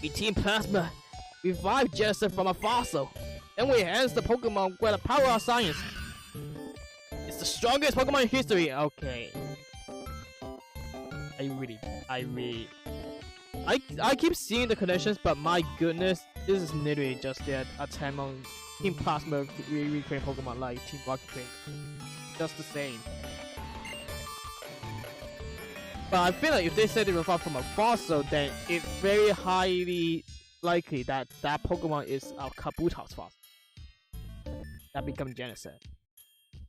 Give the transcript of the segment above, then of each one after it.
We Team Plasma revived Genesect from a fossil. Then we enhance the Pokemon with the power of science. It's the strongest Pokemon in history. Okay. I keep seeing the connections, but my goodness, this is literally just their attempt on Team Plasma recreate Pokemon like Team Rocket create. Just the same. But I feel like if they said they revived from a fossil, then it's very highly likely that that Pokemon is a Kabutops fossil that becomes Genesect.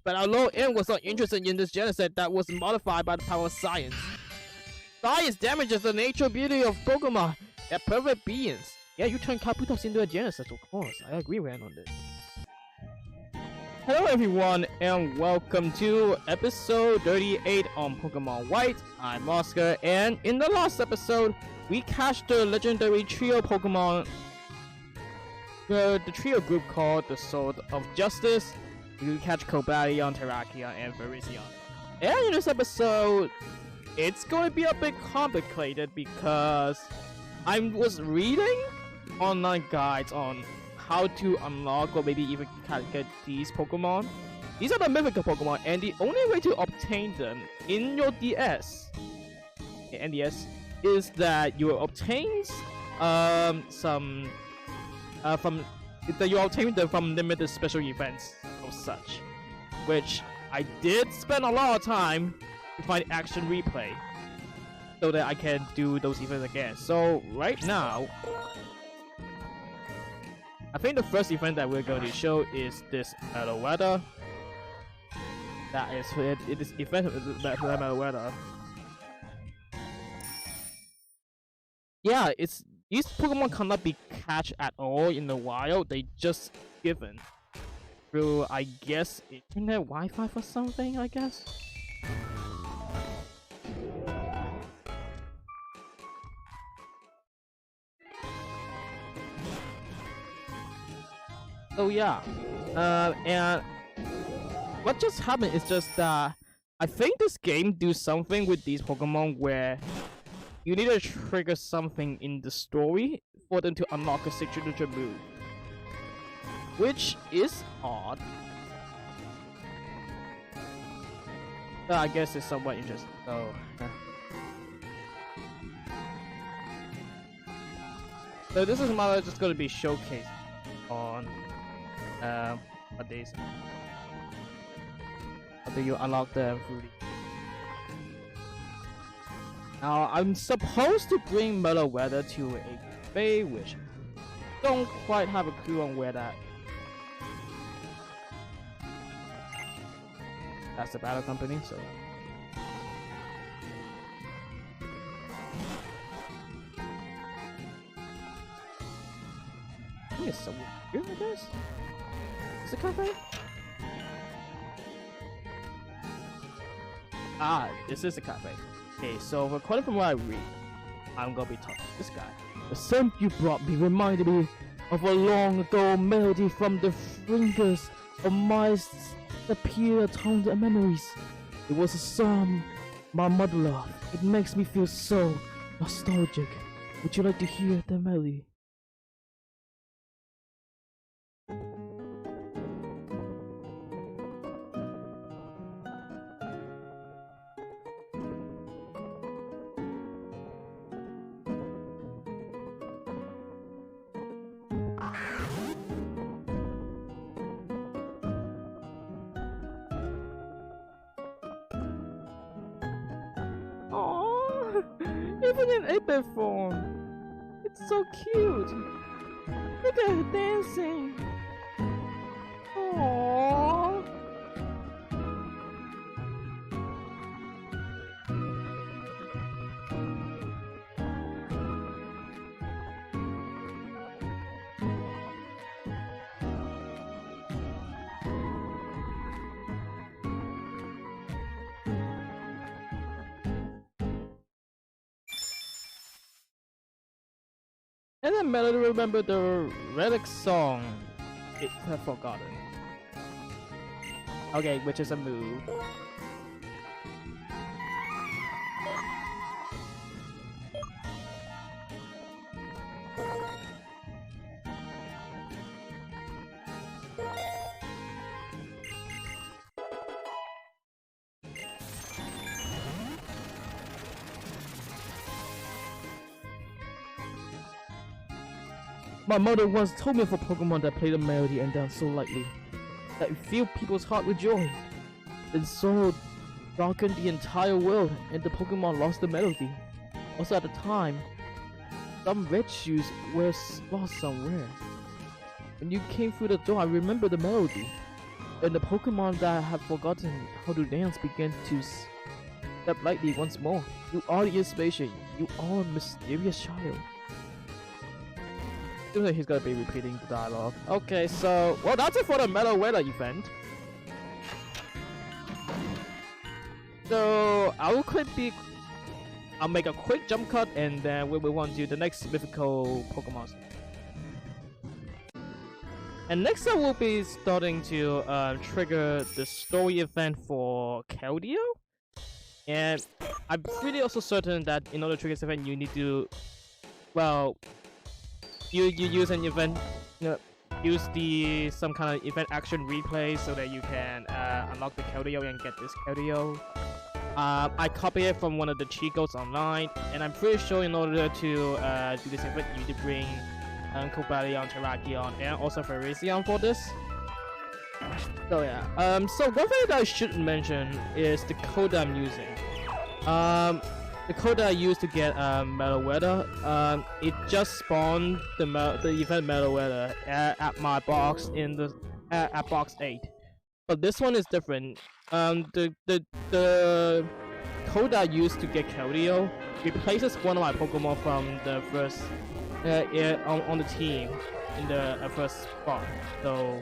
But although M was not interested in this Genesect that was modified by the power of science. Science damages the natural beauty of Pokemon. They're perfect beings. Yeah, you turn Kabutops into a Genesect, of course. I agree with on this. Hello everyone, and welcome to episode 38 on Pokemon White. I'm Oscar, and in the last episode, we catched the legendary trio Pokemon, the trio group called the Sword of Justice. We catch Cobalion, Terrakion, and Virizion. And in this episode, it's going to be a bit complicated because I was reading online guides on how to unlock or maybe even get these Pokemon. These are the mythical Pokemon, and the only way to obtain them in your DS, NDS, is that you obtain you obtain them from limited special events of such, which I did spend a lot of time to find action replay so that I can do those events again. So right now, I think the first event that we're going to show is this Meloetta. That is it is event of Meloetta. Yeah, it's these Pokemon cannot be catched at all in the wild. They just given through, I guess, internet Wi-Fi or something, I guess. So yeah, and what just happened is just that I think this game do something with these Pokemon where you need to trigger something in the story for them to unlock a signature move, which is odd. But I guess it's somewhat interesting. So this is just going to be showcased on what days? How do you unlock them through the... Now I'm supposed to bring Meloetta to a cafe, which don't quite have a clue on where that. That's the battle company, so. I think it's somewhere here, I guess. Is it a cafe? Ah, this is a cafe. Okay, so according from what I read, I'm gonna be talking to this guy. The scent you brought me reminded me of a long ago melody from the fingers of my superior toned memories. It was a song my mother loved. It makes me feel so nostalgic. Would you like to hear the melody? Even in 8-bit form, it's so cute. Look at her dancing. Aww. And then Melody remembered the relic song. It had forgotten. Okay, which is a move. My mother once told me of a Pokemon that played a melody and danced so lightly that it filled people's heart with joy. And so darkened the entire world, and the Pokemon lost the melody. Also at the time, some red shoes were lost somewhere. When you came through the door, I remember the melody, and the Pokemon that had forgotten how to dance began to step lightly once more. You are the inspiration. You are a mysterious child. Seems like he's gonna be repeating the dialogue. Okay, so well, that's it for the Meloetta event. So I'll make a quick jump cut, and then we'll move on to the next mythical Pokemon. And next up, we'll be starting to trigger the story event for Keldeo. And I'm pretty also certain that in order to trigger this event, you need to, well, you use an event, use some kind of event action replay so that you can unlock the Keldeo and get this Keldeo. I copied it from one of the cheat codes online, and I'm pretty sure in order to do this event, you need to bring Compatability, Terrakion, and also Virizion for this. So yeah, so one thing that I should mention is the code that I'm using. The code that I used to get Meloetta, it just spawned the event Meloetta at my box in the at box 8. But this one is different. The code that I used to get Keldeo replaces one of my Pokemon from the first on the team in the first spot. So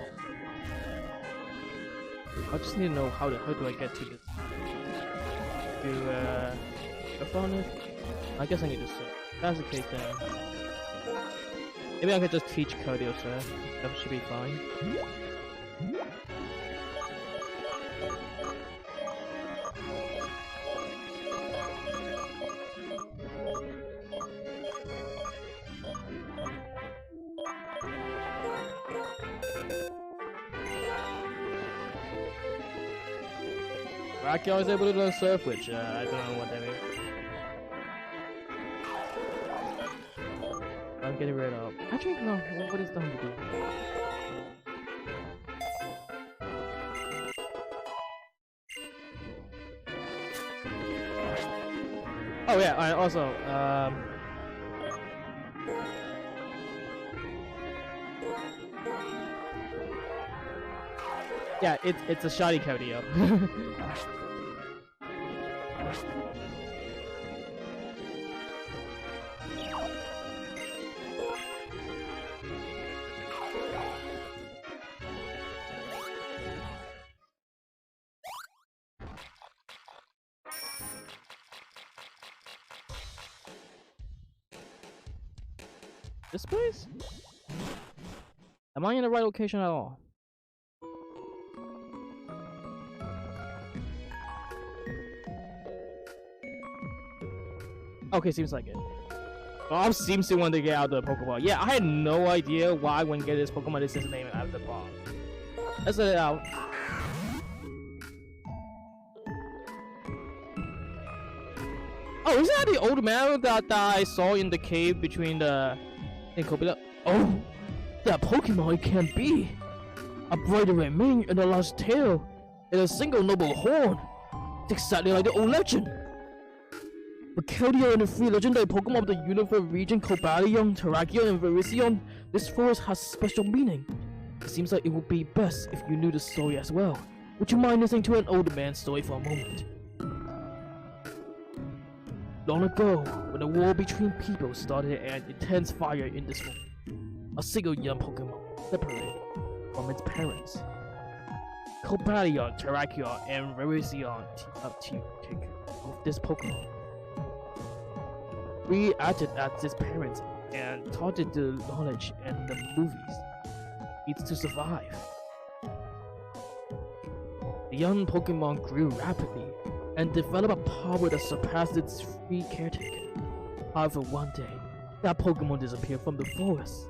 I just need to know how do I get to this. On it? I guess I need to search. That's the case then. Maybe I could just teach Keldeo, sir. That should be fine. Terrakion is able to learn Surf, which I don't know what that means. I'm getting rid of. Actually, no. What is done to do? Oh yeah. I also yeah. It's a shiny Keldeo. This place? Am I in the right location at all? Okay, seems like it. Bob seems to want to get out of the Pokeball. Yeah, I had no idea why when get this Pokemon this is named out of the ball. Let's let it out. Oh, isn't that the old man that I saw in the cave between the... Oh, that Pokemon it can't be. A bright red mane and a large tail, and a single noble horn. It's exactly like the old legend. But Keldeo and the 3 legendary Pokemon of the Universe region, Compatability, Terrakion, and Virizion, this forest has special meaning. It seems like it would be best if you knew the story as well. Would you mind listening to an old man's story for a moment? Long ago, when the war between people started an intense fire in this world, a single young Pokemon separated from its parents. Compatability, Terrakion, and Virizion teamed up to take care of this Pokemon. We acted as his parents and taught it the knowledge and the movies needs to survive. The young Pokemon grew rapidly and developed a power that surpassed its 3 caretakers. However, one day, That Pokemon disappeared from the forest.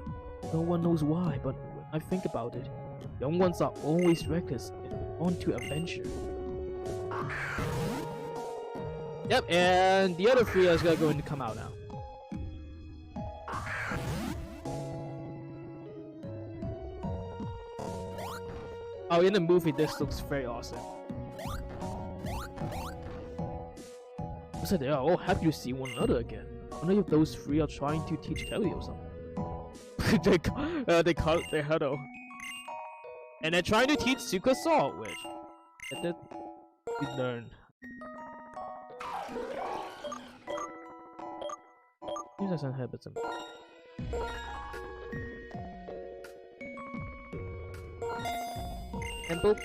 No one knows why, but when I think about it, young ones are always reckless and on to adventure. Yep, and the other three are going to come out now. Oh, in the movie, this looks very awesome. So they are all happy to see one another again. I wonder if those three are trying to teach Keldeo something. they huddle. And they're trying to teach Secret Salt, which we learn. Here's some habits. And boop.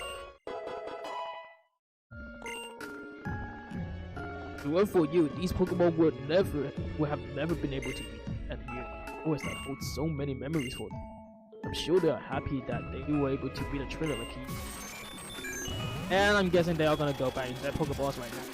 If it weren't for you, these Pokemon would have never been able to eat. And here, forest that holds so many memories for them. I'm sure they are happy that they were able to beat a trainer like he. And I'm guessing they are gonna go back into their Pokeballs right now.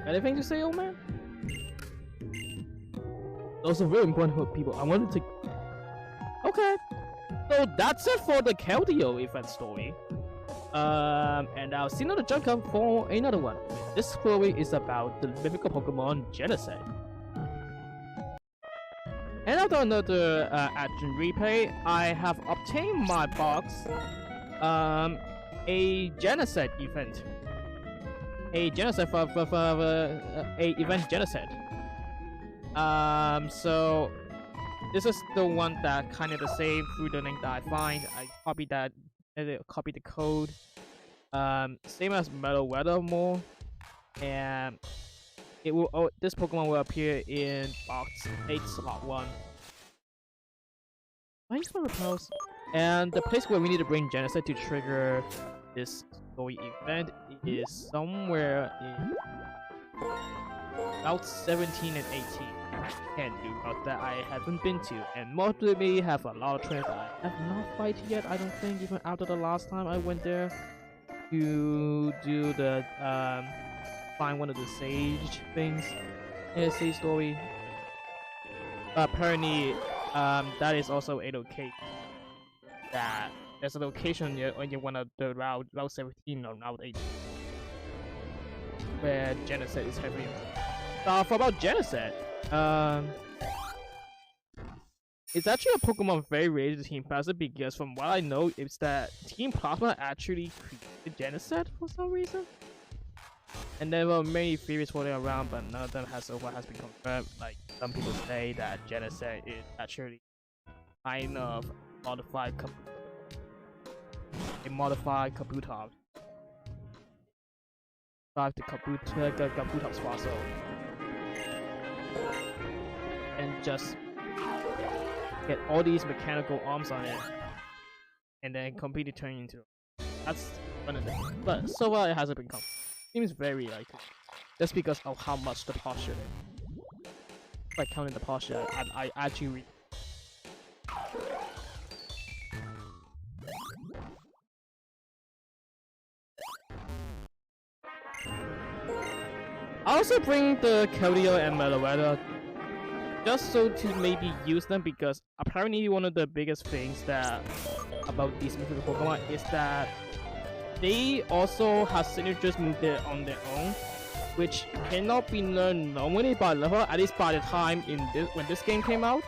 Anything to say, old man? Also very important for people. I wanted to... Okay. So that's it for the Keldeo event story. And I'll see another jump up for another one. This story is about the mythical Pokemon Genesect. And after another action replay, I have obtained my box a Genesect event. A Genesect a event Genesect. So this is the one that kind of the same through the link that I find. I copied that, copied the code. Same as Meloetta more, and it will. This Pokemon will appear in box 8 slot 1. Thanks for repels. And the place where we need to bring Genesect to trigger this story event is somewhere in about 17 and 18. Can't do about that I haven't been to, and most of me have a lot of trainers that I have not fighted yet. I don't think even after the last time I went there to do the find one of the sage things in the sage story. Apparently, that is also a location that there's a location when you want to the route 17 or route 18 where Genesect is heavily. For about Genesect, it's actually a Pokemon very related to Team Plasma because from what I know, it's that Team Plasma actually created Genesect for some reason. And there were many theories floating around, but none of them has so far has been confirmed. Like some people say that Genesect is actually kind of modified Kabutops. Drive the Kabutops fossil. And just get all these mechanical arms on it, and then completely turn into. That's one of them. But so far it hasn't been confirmed. Seems very likely, just because of how much the posture is. If I counted the posture, I actually. I also bring the Keldeo and Meloetta just so to maybe use them, because apparently one of the biggest things that about these mythical Pokemon is that they also have signatures moved there on their own, which cannot be learned normally by level, at least by the time when this game came out.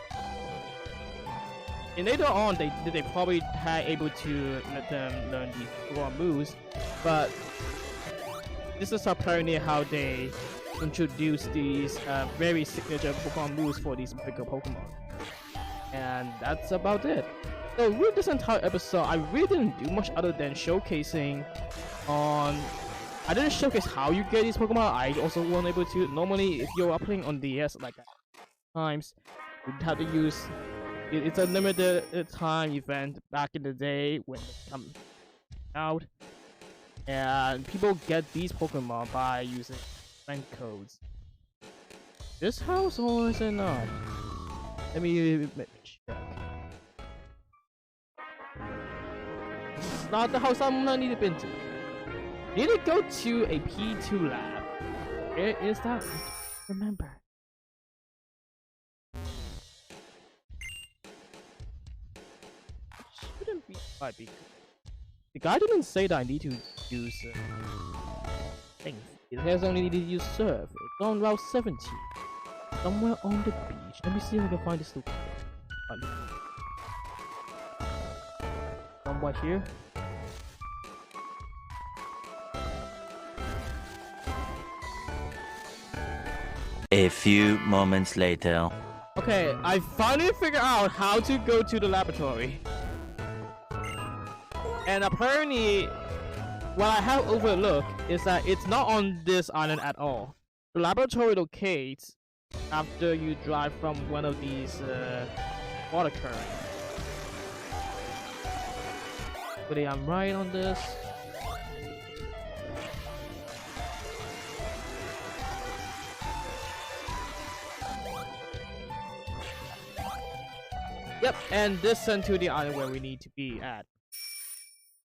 And later on, they probably had able to let them learn these Pokemon moves, but this is apparently how they introduce these very signature Pokemon moves for these mythical Pokemon. And that's about it. So with this entire episode, I really didn't do much other than showcasing on... I didn't showcase how you get these Pokemon. I also wasn't able to. Normally, if you're playing on DS like times, you'd have to use... It's a limited time event back in the day when it comes out. And people get these Pokemon by using rank codes. This house or is it not? Let me check. This is not the house I'm gonna need to been to. Need to go to a P2 lab. Where is that? Remember. Shouldn't be quite big. The guy didn't say that I need to use things. It has only need to use surf. It's on Route 17. Somewhere on the beach. Let me see if I can find this loop. Somewhere here. A few moments later. Okay, I finally figured out how to go to the laboratory. And apparently, what I have overlooked is that it's not on this island at all. The laboratory locates after you drive from one of these water currents. Hopefully I'm right on this. Yep, and this sent to the island where we need to be at.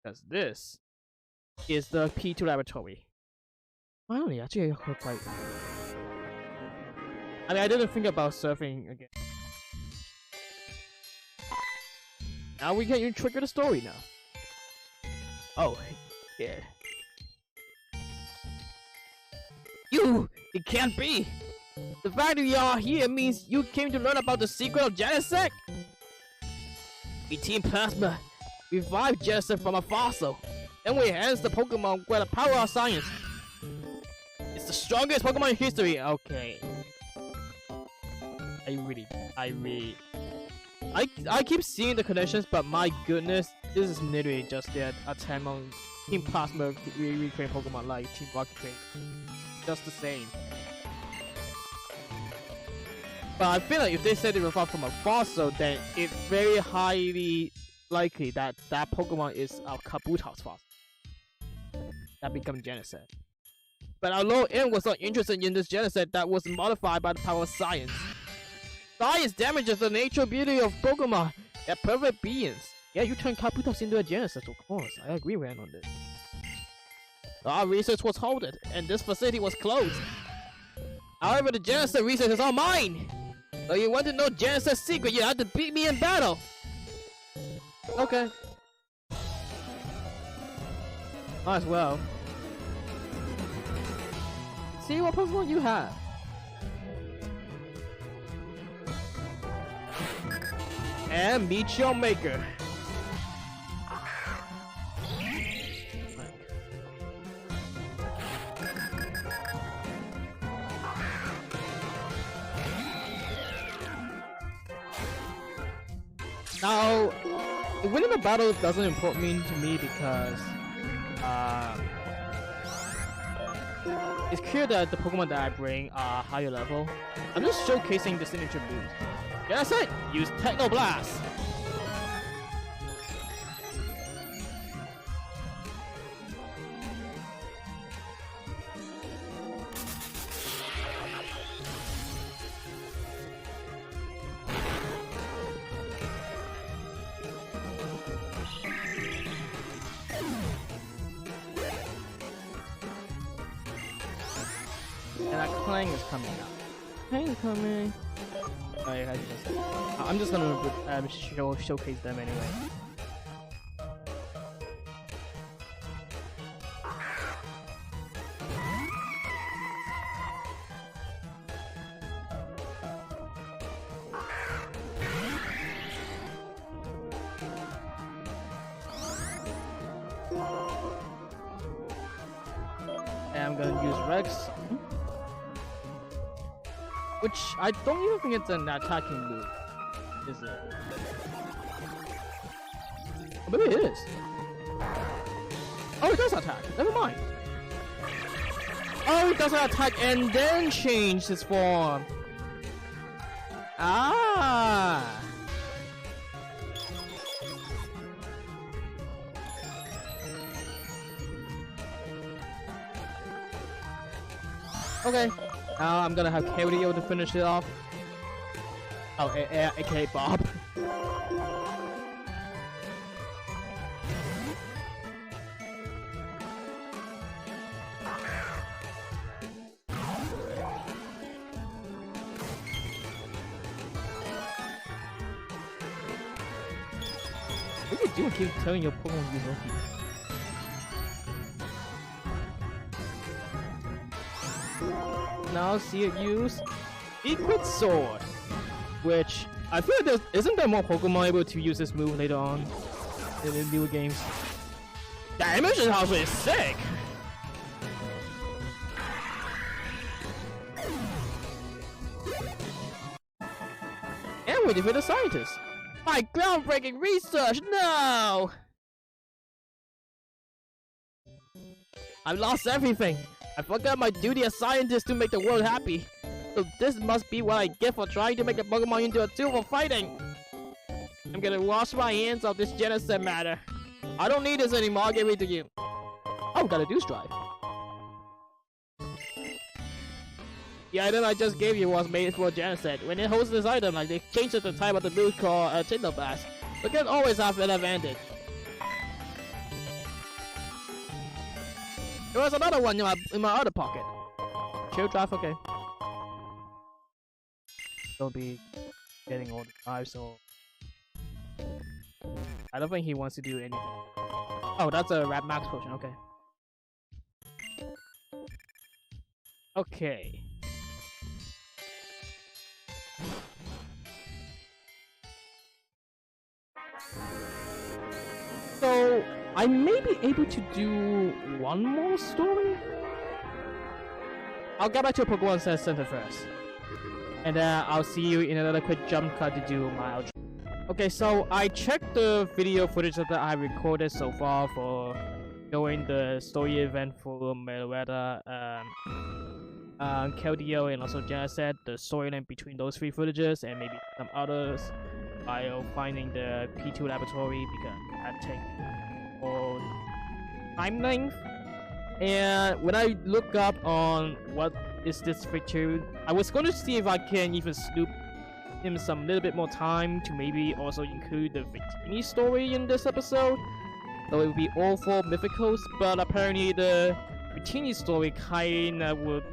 Because this is the P2 laboratory. Finally, actually, quite. I mean, I didn't think about surfing again. Now we can trigger the story now. Oh, yeah. It can't be! The fact that you are here means you came to learn about the secret of Genesect? We Team Plasma revived Genesect from a fossil. Then we enhanced the Pokemon with the power of science. It's the strongest Pokemon in history. Okay. I keep seeing the connections, but my goodness, this is literally just their attempt on Team Plasma recreate Pokemon like Team Rocket Train. Just the same. But I feel like if they said they revived from a fossil, then it's very highly likely that that Pokemon is a Kabutops fossil. That becomes Genesect. But although N was not interested in this Genesect that was modified by the power of science. Science damages the natural beauty of Pokemon. They're perfect beings. Yeah, you turn Kabutops into a Genesect, of course. I agree with on this. Our research was halted, and this facility was closed. However, the Genesect research is all mine. So you want to know Genesect's secret, you have to beat me in battle. Okay. Might as well. See what Pokemon you have. And meet your maker. Now, winning the battle doesn't import me to me because it's clear that the Pokemon that I bring are higher level. I'm just showcasing the signature moves. Yeah, that's it! Use Techno Blast! And that Clang is coming out. Clang is coming. Oh, yeah, I'm just gonna showcase them anyway. And I'm gonna use Rex. Which I don't even think it's an attacking move, is it? Oh, maybe it is. Oh, it does attack. Never mind. Oh, it does attack and then change its form. Ah. Okay, now I'm gonna have Keldeo to finish it off. Oh, aka Bob. What are you doing? Keep telling your Pokemon use Loki. Now see it use Equid Sword, which I feel like isn't there more Pokemon able to use this move later on in the newer games? Damage is actually sick. And we defeat the scientist. My groundbreaking research, no! I've lost everything. I forgot my duty as scientist to make the world happy. So this must be what I get for trying to make a Pokemon into a tool for fighting. I'm gonna wash my hands of this Genesect matter. I don't need this anymore, I'll give it to you. Oh, got a Deuce Drive. The item I just gave you was made for Genesect. When it holds this item, like they changed the type of the move called a Tinder Blast. But can always have an advantage. There was another one in my other pocket. Chill Drive, okay. Don't be getting all the drives, so I don't think he wants to do anything. Oh, that's a Rat Max potion, okay. Okay. So I may be able to do one more story. I'll get back to Pokemon Center first, and then I'll see you in another quick jump cut to do my outro. Okay, so I checked the video footage that I recorded so far for showing the story event for Meloetta, Keldeo, and also Genesect, the storyline between those three footages, and maybe some others, while finding the P2 laboratory because that takes all time length. And when I look up on what is this feature, I was going to see if I can even snoop him some little bit more time to maybe also include the Victini story in this episode. So it would be all four mythicals, but apparently the Victini story kinda would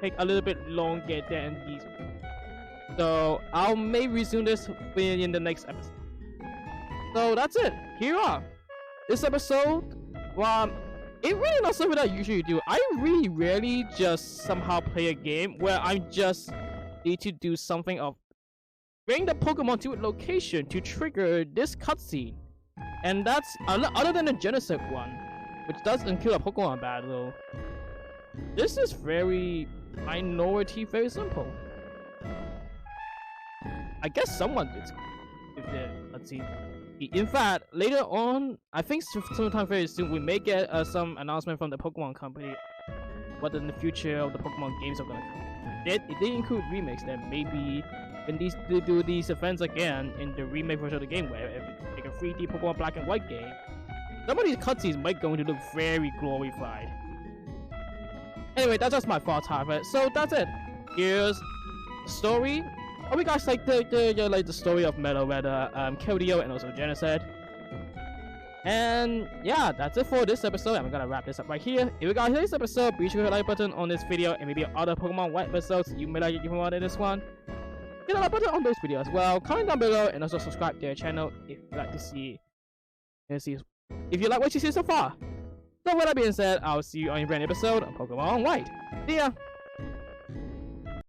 take a little bit longer than these. So I may resume this in the next episode. So that's it. Here you are. This episode, well, it really not something that I usually do. I really rarely just somehow play a game where I just need to do something of bring the Pokemon to a location to trigger this cutscene. And that's other than the Genesect one, which does include a Pokemon battle. This is very minority, very simple. I guess someone did if the cutscene. In fact, later on, I think sometime very soon, we may get some announcement from the Pokemon company what in the future of the Pokemon games are gonna come. It did include remakes that maybe when they do these events again in the remake version of the game, where if you make a 3D Pokemon Black and White game, some of these cutscenes might going to look very glorified. Anyway, that's just my thoughts of it. So that's it. Here's the story. Hope you guys like the story of Meloetta, Keldeo, and also Genesect. And yeah, that's it for this episode. I'm gonna wrap this up right here. If you guys like this episode, be sure to hit the like button on this video and maybe other Pokemon White episodes you may like even more than this one. Hit the like button on this video as well. Comment down below and also subscribe to the channel if you'd like to see. If you like what you see so far. So with that being said, I'll see you on a brand new episode of Pokemon White. See ya!